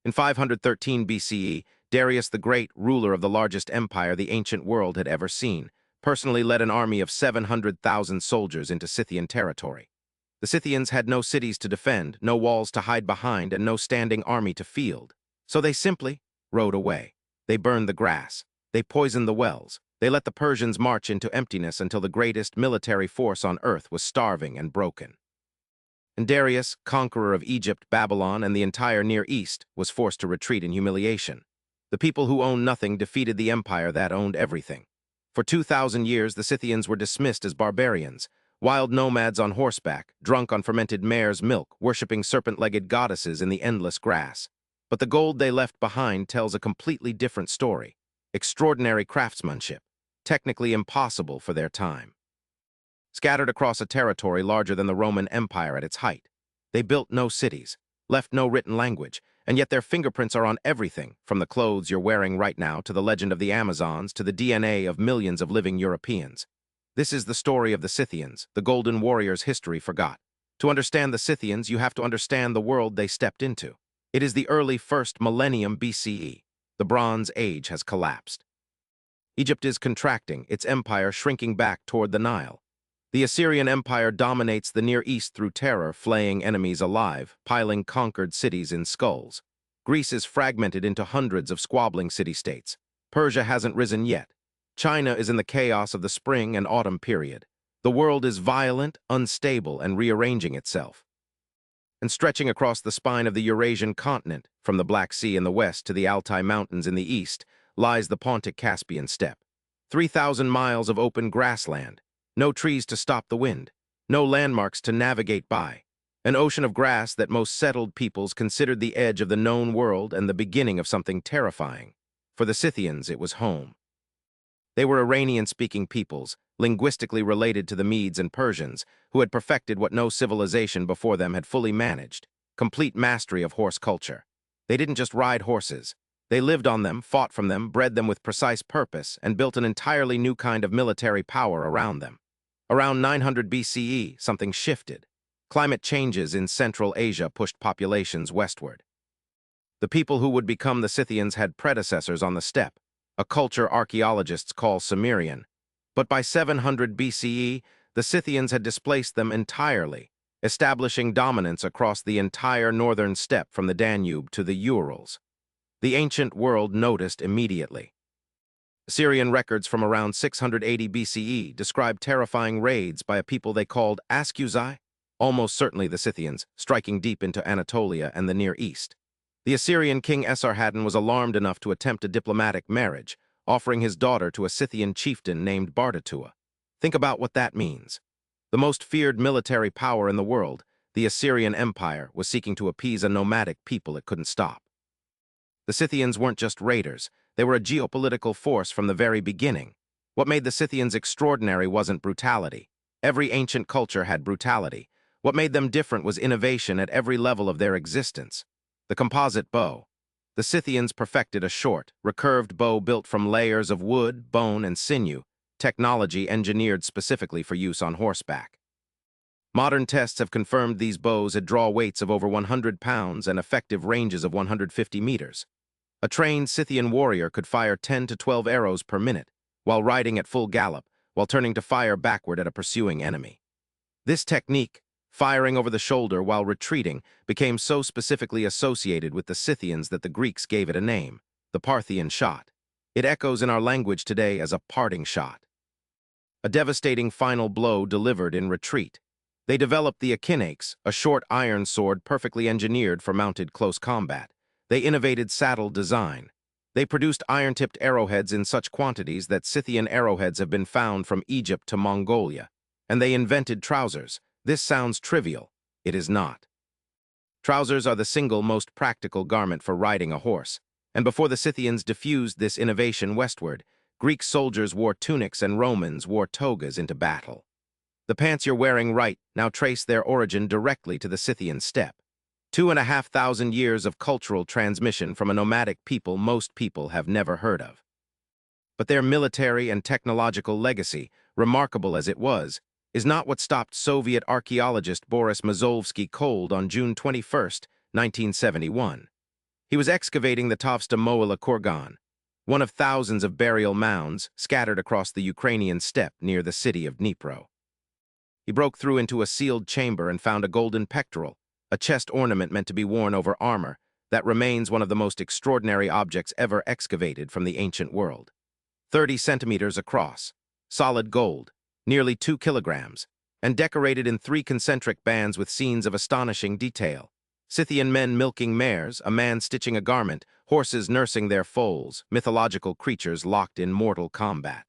In 513 BCE, Darius the Great, ruler of the largest empire the ancient world had ever seen, personally led an army of 700,000 soldiers into Scythian territory. The Scythians had no cities to defend, no walls to hide behind, and no standing army to field. So they simply rode away. They burned the grass. They poisoned the wells. They let the Persians march into emptiness until the greatest military force on earth was starving and broken. And Darius, conqueror of Egypt, Babylon, and the entire Near East, was forced to retreat in humiliation. The people who owned nothing defeated the empire that owned everything. For 2,000 years, the Scythians were dismissed as barbarians, wild nomads on horseback, drunk on fermented mare's milk, worshipping serpent-legged goddesses in the endless grass. But the gold they left behind tells a completely different story. Extraordinary craftsmanship, technically impossible for their time. Scattered across a territory larger than the Roman Empire at its height, they built no cities, left no written language, and yet their fingerprints are on everything, from the clothes you're wearing right now to the legend of the Amazons to the DNA of millions of living Europeans. This is the story of the Scythians, the Golden Warriors history forgot. To understand the Scythians, you have to understand the world they stepped into. It is the early 1st millennium BCE. The Bronze Age has collapsed. Egypt is contracting, its empire shrinking back toward the Nile. The Assyrian Empire dominates the Near East through terror, flaying enemies alive, piling conquered cities in skulls. Greece is fragmented into hundreds of squabbling city-states. Persia hasn't risen yet. China is in the chaos of the spring and autumn period. The world is violent, unstable, and rearranging itself. And stretching across the spine of the Eurasian continent, from the Black Sea in the west to the Altai Mountains in the east, lies the Pontic-Caspian steppe. 3,000 miles of open grassland. No trees to stop the wind, no landmarks to navigate by, an ocean of grass that most settled peoples considered the edge of the known world and the beginning of something terrifying. For the Scythians, it was home. They were Iranian-speaking peoples, linguistically related to the Medes and Persians, who had perfected what no civilization before them had fully managed, complete mastery of horse culture. They didn't just ride horses. They lived on them, fought from them, bred them with precise purpose, and built an entirely new kind of military power around them. Around 900 BCE, something shifted. Climate changes in Central Asia pushed populations westward. The people who would become the Scythians had predecessors on the steppe, a culture archaeologists call Sumerian. But by 700 BCE, the Scythians had displaced them entirely, establishing dominance across the entire northern steppe from the Danube to the Urals. The ancient world noticed immediately. Assyrian records from around 680 BCE describe terrifying raids by a people they called Askuzai, almost certainly the Scythians, striking deep into Anatolia and the Near East. The Assyrian king Esarhaddon was alarmed enough to attempt a diplomatic marriage, offering his daughter to a Scythian chieftain named Bardatua. Think about what that means. The most feared military power in the world, the Assyrian Empire, was seeking to appease a nomadic people it couldn't stop. The Scythians weren't just raiders. They were a geopolitical force from the very beginning. What made the Scythians extraordinary wasn't brutality. Every ancient culture had brutality. What made them different was innovation at every level of their existence. The composite bow. The Scythians perfected a short, recurved bow built from layers of wood, bone, and sinew, technology engineered specifically for use on horseback. Modern tests have confirmed these bows had draw weights of over 100 pounds and effective ranges of 150 meters. A trained Scythian warrior could fire 10 to 12 arrows per minute, while riding at full gallop, while turning to fire backward at a pursuing enemy. This technique, firing over the shoulder while retreating, became so specifically associated with the Scythians that the Greeks gave it a name, the Parthian shot. It echoes in our language today as a parting shot. A devastating final blow delivered in retreat. They developed the echinakes, a short iron sword perfectly engineered for mounted close combat. They innovated saddle design. They produced iron-tipped arrowheads in such quantities that Scythian arrowheads have been found from Egypt to Mongolia. And they invented trousers. This sounds trivial. It is not. Trousers are the single most practical garment for riding a horse. And before the Scythians diffused this innovation westward, Greek soldiers wore tunics and Romans wore togas into battle. The pants you're wearing right now trace their origin directly to the Scythian steppe. 2,500 years of cultural transmission from a nomadic people most people have never heard of. But their military and technological legacy, remarkable as it was, is not what stopped Soviet archaeologist Boris Moszkowski cold on June 21, 1971. He was excavating the Tovsta Mohyla Kurgan, one of thousands of burial mounds scattered across the Ukrainian steppe near the city of Dnipro. He broke through into a sealed chamber and found a golden pectoral, a chest ornament meant to be worn over armor, that remains one of the most extraordinary objects ever excavated from the ancient world. 30 centimeters across, solid gold, nearly 2 kilograms, and decorated in 3 concentric bands with scenes of astonishing detail. Scythian men milking mares, a man stitching a garment, horses nursing their foals, mythological creatures locked in mortal combat.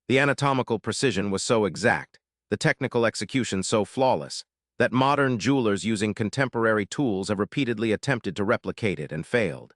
The anatomical precision was so exact, the technical execution so flawless, that modern jewelers using contemporary tools have repeatedly attempted to replicate it and failed.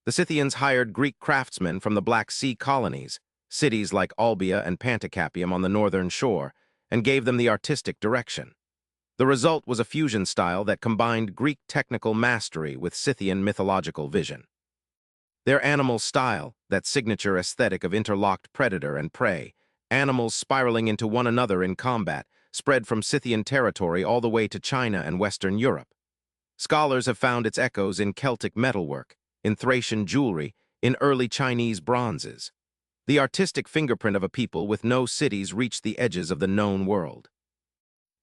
The Scythians hired Greek craftsmen from the Black Sea colonies, cities like Olbia and Panticapaeum on the northern shore, and gave them the artistic direction. The result was a fusion style that combined Greek technical mastery with Scythian mythological vision. Their animal style, that signature aesthetic of interlocked predator and prey, animals spiraling into one another in combat, spread from Scythian territory all the way to China and Western Europe. Scholars have found its echoes in Celtic metalwork, in Thracian jewelry, in early Chinese bronzes. The artistic fingerprint of a people with no cities reached the edges of the known world.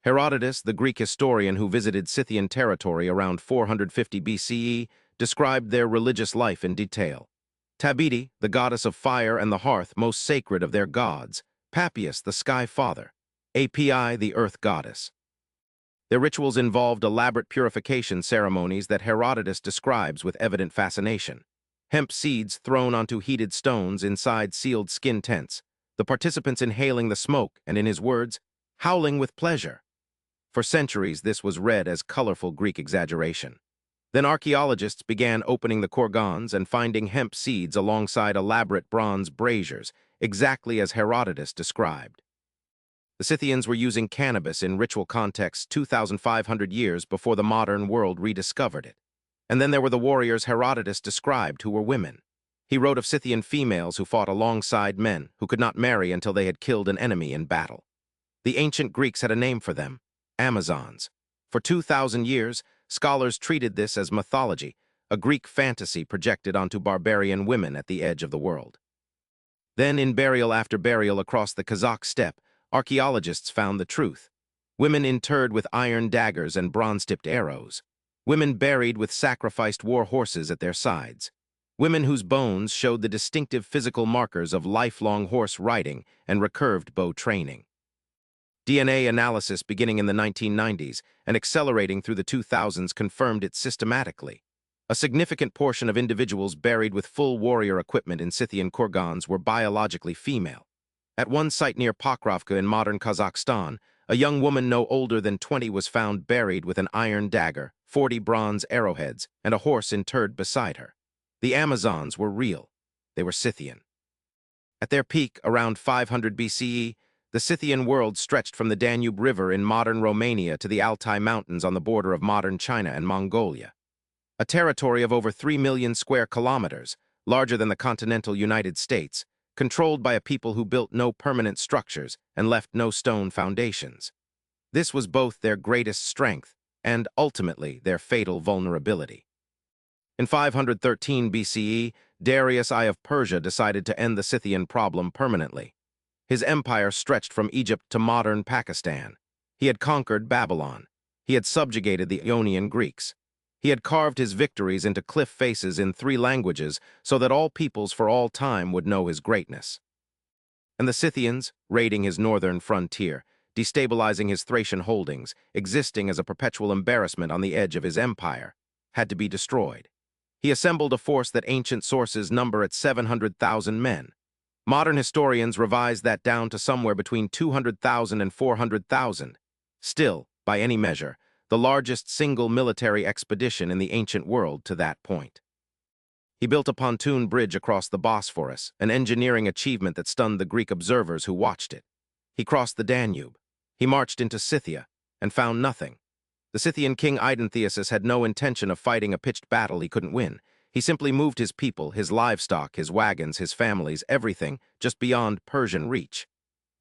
Herodotus, the Greek historian who visited Scythian territory around 450 BCE, described their religious life in detail. Tabidi, the goddess of fire and the hearth, most sacred of their gods. Papias, the sky father. Api, the earth goddess. Their rituals involved elaborate purification ceremonies that Herodotus describes with evident fascination. Hemp seeds thrown onto heated stones inside sealed skin tents, the participants inhaling the smoke and, in his words, howling with pleasure. For centuries, this was read as colorful Greek exaggeration. Then archaeologists began opening the kurgans and finding hemp seeds alongside elaborate bronze braziers, exactly as Herodotus described. The Scythians were using cannabis in ritual contexts 2,500 years before the modern world rediscovered it. And then there were the warriors Herodotus described who were women. He wrote of Scythian females who fought alongside men who could not marry until they had killed an enemy in battle. The ancient Greeks had a name for them, Amazons. For 2,000 years, scholars treated this as mythology, a Greek fantasy projected onto barbarian women at the edge of the world. Then, in burial after burial across the Kazakh steppe, archaeologists found the truth. Women interred with iron daggers and bronze-tipped arrows. Women buried with sacrificed war horses at their sides. Women whose bones showed the distinctive physical markers of lifelong horse riding and recurved bow training. DNA analysis beginning in the 1990s and accelerating through the 2000s confirmed it systematically. A significant portion of individuals buried with full warrior equipment in Scythian kurgans were biologically female. At one site near Pokrovka in modern Kazakhstan, a young woman no older than 20 was found buried with an iron dagger, 40 bronze arrowheads, and a horse interred beside her. The Amazons were real. They were Scythian. At their peak, around 500 BCE, the Scythian world stretched from the Danube River in modern Romania to the Altai Mountains on the border of modern China and Mongolia. A territory of over 3 million square kilometers, larger than the continental United States, controlled by a people who built no permanent structures and left no stone foundations. This was both their greatest strength and, ultimately, their fatal vulnerability. In 513 BCE, Darius I of Persia decided to end the Scythian problem permanently. His empire stretched from Egypt to modern Pakistan. He had conquered Babylon. He had subjugated the Ionian Greeks. He had carved his victories into cliff faces in 3 languages so that all peoples for all time would know his greatness. And the Scythians, raiding his northern frontier, destabilizing his Thracian holdings, existing as a perpetual embarrassment on the edge of his empire, had to be destroyed. He assembled a force that ancient sources number at 700,000 men. Modern historians revised that down to somewhere between 200,000 and 400,000. Still, by any measure, the largest single military expedition in the ancient world to that point. He built a pontoon bridge across the Bosphorus, an engineering achievement that stunned the Greek observers who watched it. He crossed the Danube. He marched into Scythia and found nothing. The Scythian king Idantheus had no intention of fighting a pitched battle he couldn't win. He simply moved his people, his livestock, his wagons, his families, everything, just beyond Persian reach.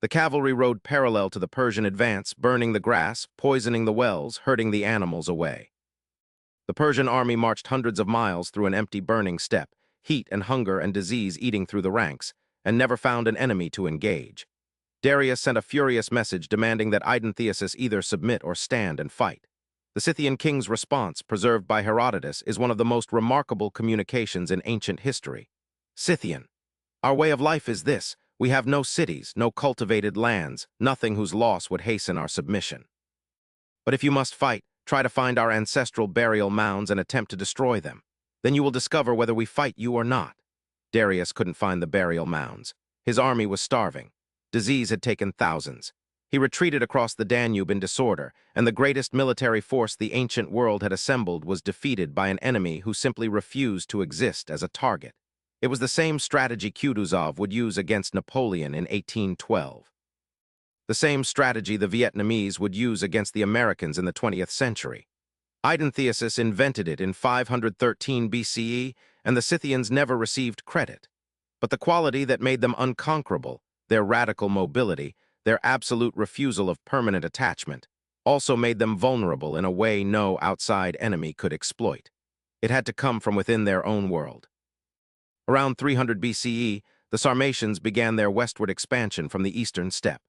The cavalry rode parallel to the Persian advance, burning the grass, poisoning the wells, herding the animals away. The Persian army marched hundreds of miles through an empty burning steppe, heat and hunger and disease eating through the ranks, and never found an enemy to engage. Darius sent a furious message demanding that Theseus either submit or stand and fight. The Scythian king's response, preserved by Herodotus, is one of the most remarkable communications in ancient history. Scythian: our way of life is this: we have no cities, no cultivated lands, nothing whose loss would hasten our submission. But if you must fight, try to find our ancestral burial mounds and attempt to destroy them. Then you will discover whether we fight you or not. Darius couldn't find the burial mounds. His army was starving. Disease had taken thousands. He retreated across the Danube in disorder, and the greatest military force the ancient world had assembled was defeated by an enemy who simply refused to exist as a target. It was the same strategy Kutuzov would use against Napoleon in 1812. The same strategy the Vietnamese would use against the Americans in the 20th century. Theseus invented it in 513 BCE, and the Scythians never received credit. But the quality that made them unconquerable, their radical mobility, their absolute refusal of permanent attachment, also made them vulnerable in a way no outside enemy could exploit. It had to come from within their own world. Around 300 BCE, the Sarmatians began their westward expansion from the eastern steppe.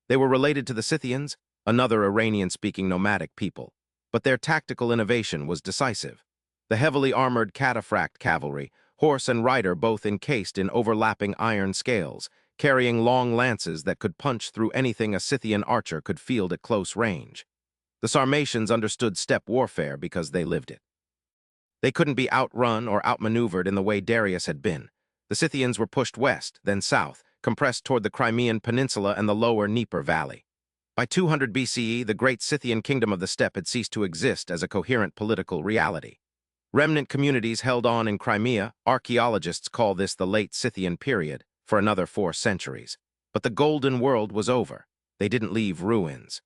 They were related to the Scythians, another Iranian-speaking nomadic people, but their tactical innovation was decisive. The heavily armored cataphract cavalry, horse and rider both encased in overlapping iron scales, carrying long lances that could punch through anything a Scythian archer could field at close range. The Sarmatians understood steppe warfare because they lived it. They couldn't be outrun or outmaneuvered in the way Darius had been. The Scythians were pushed west, then south, compressed toward the Crimean Peninsula and the lower Dnieper Valley. By 200 BCE, the great Scythian kingdom of the steppe had ceased to exist as a coherent political reality. Remnant communities held on in Crimea. Archaeologists call this the late Scythian period, for another 4 centuries. But the Golden World was over. They didn't leave ruins.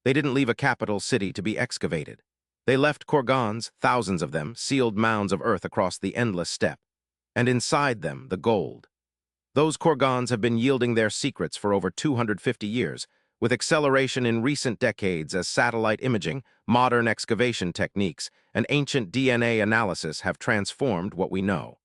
They didn't leave a capital city to be excavated. They left kurgans, thousands of them, sealed mounds of earth across the endless steppe. And inside them, the gold. Those kurgans have been yielding their secrets for over 250 years, with acceleration in recent decades as satellite imaging, modern excavation techniques, and ancient DNA analysis have transformed what we know.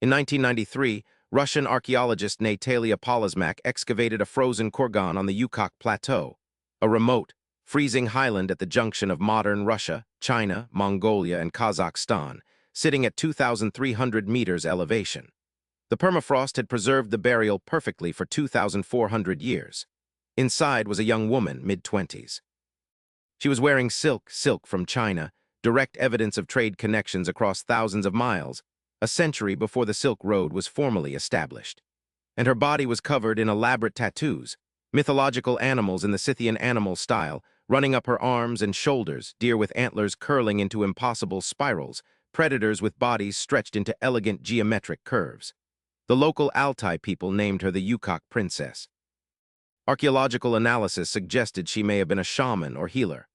In 1993, Russian archaeologist Natalia Polozmak excavated a frozen kurgan on the Yukok Plateau, a remote, freezing highland at the junction of modern Russia, China, Mongolia, and Kazakhstan, sitting at 2,300 meters elevation. The permafrost had preserved the burial perfectly for 2,400 years. Inside was a young woman, mid-20s. She was wearing silk from China, direct evidence of trade connections across thousands of miles, a century before the Silk Road was formally established. And her body was covered in elaborate tattoos, mythological animals in the Scythian animal style, running up her arms and shoulders, deer with antlers curling into impossible spirals, predators with bodies stretched into elegant geometric curves. The local Altai people named her the Yukok Princess. Archaeological analysis suggested she may have been a shaman or healer.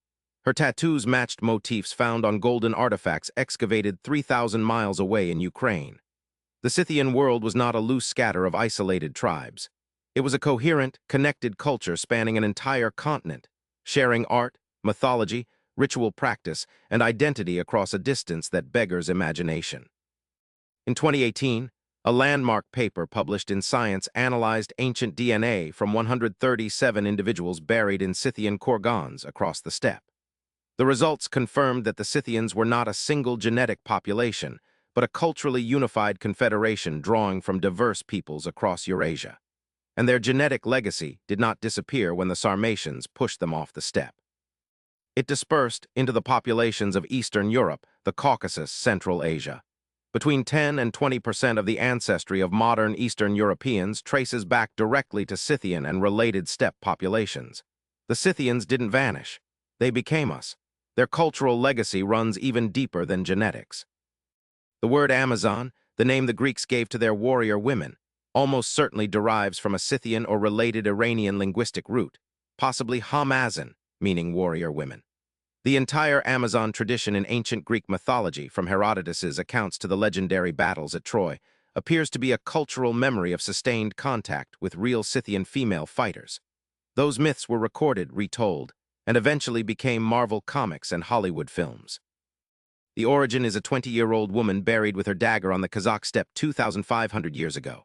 Her tattoos matched motifs found on golden artifacts excavated 3,000 miles away in Ukraine. The Scythian world was not a loose scatter of isolated tribes. It was a coherent, connected culture spanning an entire continent, sharing art, mythology, ritual practice, and identity across a distance that beggars imagination. In 2018, a landmark paper published in Science analyzed ancient DNA from 137 individuals buried in Scythian kurgans across the steppe. The results confirmed that the Scythians were not a single genetic population, but a culturally unified confederation drawing from diverse peoples across Eurasia. And their genetic legacy did not disappear when the Sarmatians pushed them off the steppe. It dispersed into the populations of Eastern Europe, the Caucasus, Central Asia. Between 10 and 20% of the ancestry of modern Eastern Europeans traces back directly to Scythian and related steppe populations. The Scythians didn't vanish. They became us. Their cultural legacy runs even deeper than genetics. The word Amazon, the name the Greeks gave to their warrior women, almost certainly derives from a Scythian or related Iranian linguistic root, possibly Hamazon, meaning warrior women. The entire Amazon tradition in ancient Greek mythology, from Herodotus's accounts to the legendary battles at Troy, appears to be a cultural memory of sustained contact with real Scythian female fighters. Those myths were recorded, retold, and eventually became Marvel Comics and Hollywood films. The origin is a 20-year-old woman buried with her dagger on the Kazakh steppe 2,500 years ago.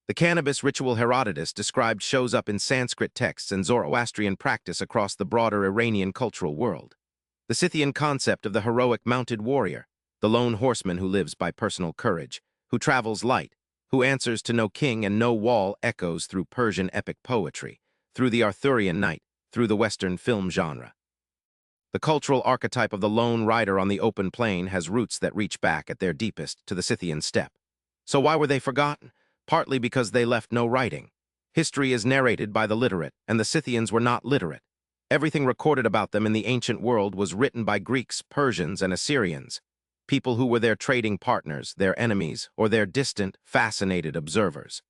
The cannabis ritual Herodotus described shows up in Sanskrit texts and Zoroastrian practice across the broader Iranian cultural world. The Scythian concept of the heroic mounted warrior, the lone horseman who lives by personal courage, who travels light, who answers to no king and no wall, echoes through Persian epic poetry, through the Arthurian knight, through the Western film genre. The cultural archetype of the lone rider on the open plain has roots that reach back at their deepest to the Scythian steppe. So why were they forgotten? Partly because they left no writing. History is narrated by the literate, and the Scythians were not literate. Everything recorded about them in the ancient world was written by Greeks, Persians, and Assyrians, people who were their trading partners, their enemies, or their distant, fascinated observers.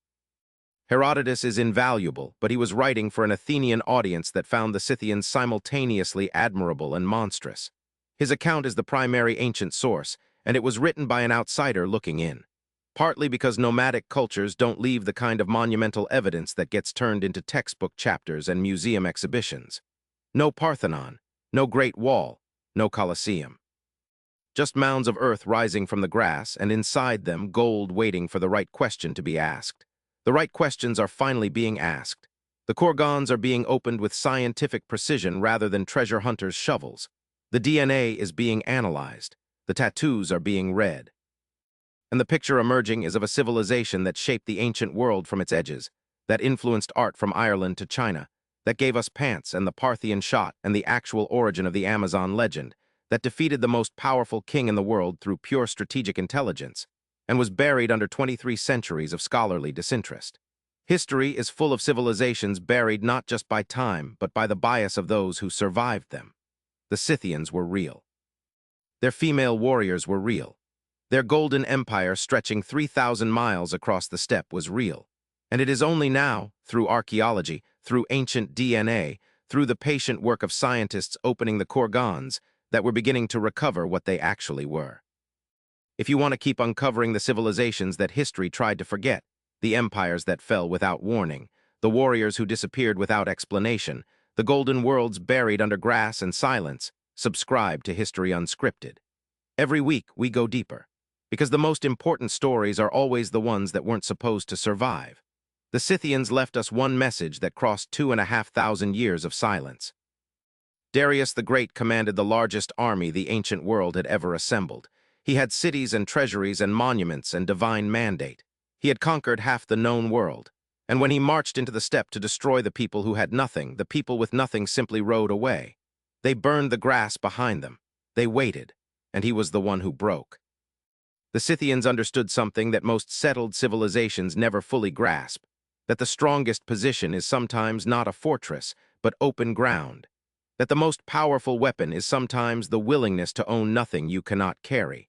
Herodotus is invaluable, but he was writing for an Athenian audience that found the Scythians simultaneously admirable and monstrous. His account is the primary ancient source, and it was written by an outsider looking in. Partly because nomadic cultures don't leave the kind of monumental evidence that gets turned into textbook chapters and museum exhibitions. No Parthenon, no Great Wall, no Colosseum. Just mounds of earth rising from the grass, and inside them gold waiting for the right question to be asked. The right questions are finally being asked. The Khazars are being opened with scientific precision rather than treasure hunters' shovels. The DNA is being analyzed. The tattoos are being read. And the picture emerging is of a civilization that shaped the ancient world from its edges, that influenced art from Ireland to China, that gave us pants and the Parthian shot and the actual origin of the Amazon legend, that defeated the most powerful king in the world through pure strategic intelligence, and was buried under 23 centuries of scholarly disinterest. History is full of civilizations buried not just by time, but by the bias of those who survived them. The Scythians were real. Their female warriors were real. Their golden empire stretching 3,000 miles across the steppe was real. And it is only now, through archaeology, through ancient DNA, through the patient work of scientists opening the Khazars, that we're beginning to recover what they actually were. If you want to keep uncovering the civilizations that history tried to forget, the empires that fell without warning, the warriors who disappeared without explanation, the golden worlds buried under grass and silence, subscribe to History Unscripted. Every week, we go deeper, because the most important stories are always the ones that weren't supposed to survive. The Scythians left us one message that crossed 2,500 years of silence. Darius the Great commanded the largest army the ancient world had ever assembled. He had cities and treasuries and monuments and divine mandate. He had conquered half the known world. And when he marched into the steppe to destroy the people who had nothing, the people with nothing simply rode away. They burned the grass behind them. They waited, and he was the one who broke. The Scythians understood something that most settled civilizations never fully grasp, that the strongest position is sometimes not a fortress, but open ground. That the most powerful weapon is sometimes the willingness to own nothing you cannot carry.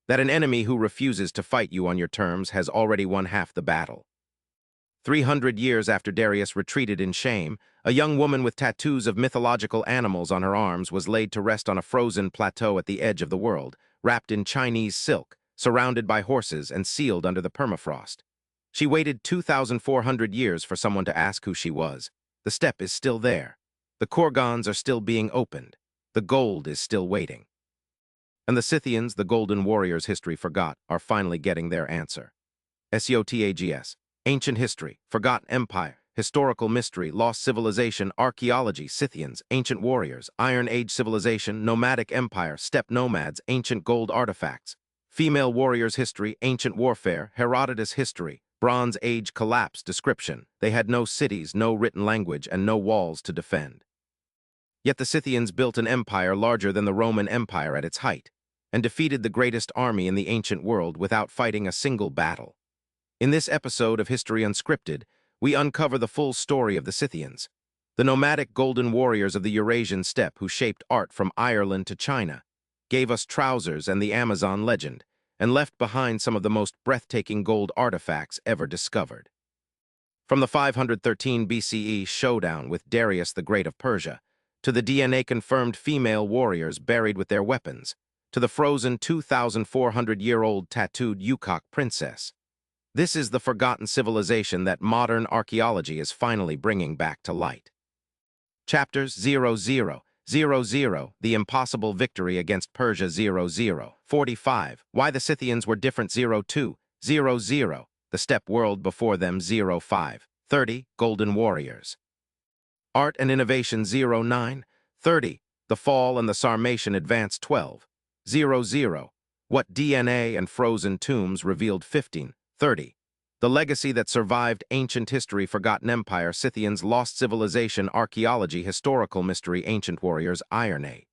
That an enemy who refuses to fight you on your terms has already won half the battle. 300 years after Darius retreated in shame, a young woman with tattoos of mythological animals on her arms was laid to rest on a frozen plateau at the edge of the world, wrapped in Chinese silk, surrounded by horses and sealed under the permafrost. She waited 2,400 years for someone to ask who she was. The steppe is still there. The Khazars are still being opened. The gold is still waiting. And the Scythians, the golden warriors history forgot, are finally getting their answer. SOTAGS. Ancient history, forgotten empire, historical mystery, lost civilization, archaeology, Scythians, ancient warriors, Iron Age civilization, nomadic empire, steppe nomads, ancient gold artifacts, female warriors history, ancient warfare, Herodotus history, Bronze Age collapse description. They had no cities, no written language, and no walls to defend. Yet the Scythians built an empire larger than the Roman Empire at its height, and defeated the greatest army in the ancient world without fighting a single battle. In this episode of History Unscripted, we uncover the full story of the Scythians, the nomadic golden warriors of the Eurasian steppe who shaped art from Ireland to China, gave us trousers and the Amazon legend, and left behind some of the most breathtaking gold artifacts ever discovered. From the 513 BCE showdown with Darius the Great of Persia, to the DNA-confirmed female warriors buried with their weapons, to the frozen 2,400-year-old tattooed Yukok princess. This is the forgotten civilization that modern archaeology is finally bringing back to light. Chapters 00, 00. The impossible victory against Persia 00. 45. Why the Scythians were different 02. 00. The steppe world before them 05. 30. Golden warriors. Art and innovation 09. 30. The fall and the Sarmatian advance 12. 00. What DNA and frozen tombs revealed 15. 30. The legacy that survived ancient history, forgotten empire, Scythians, lost civilization, archaeology, historical mystery, ancient warriors, Iron Age.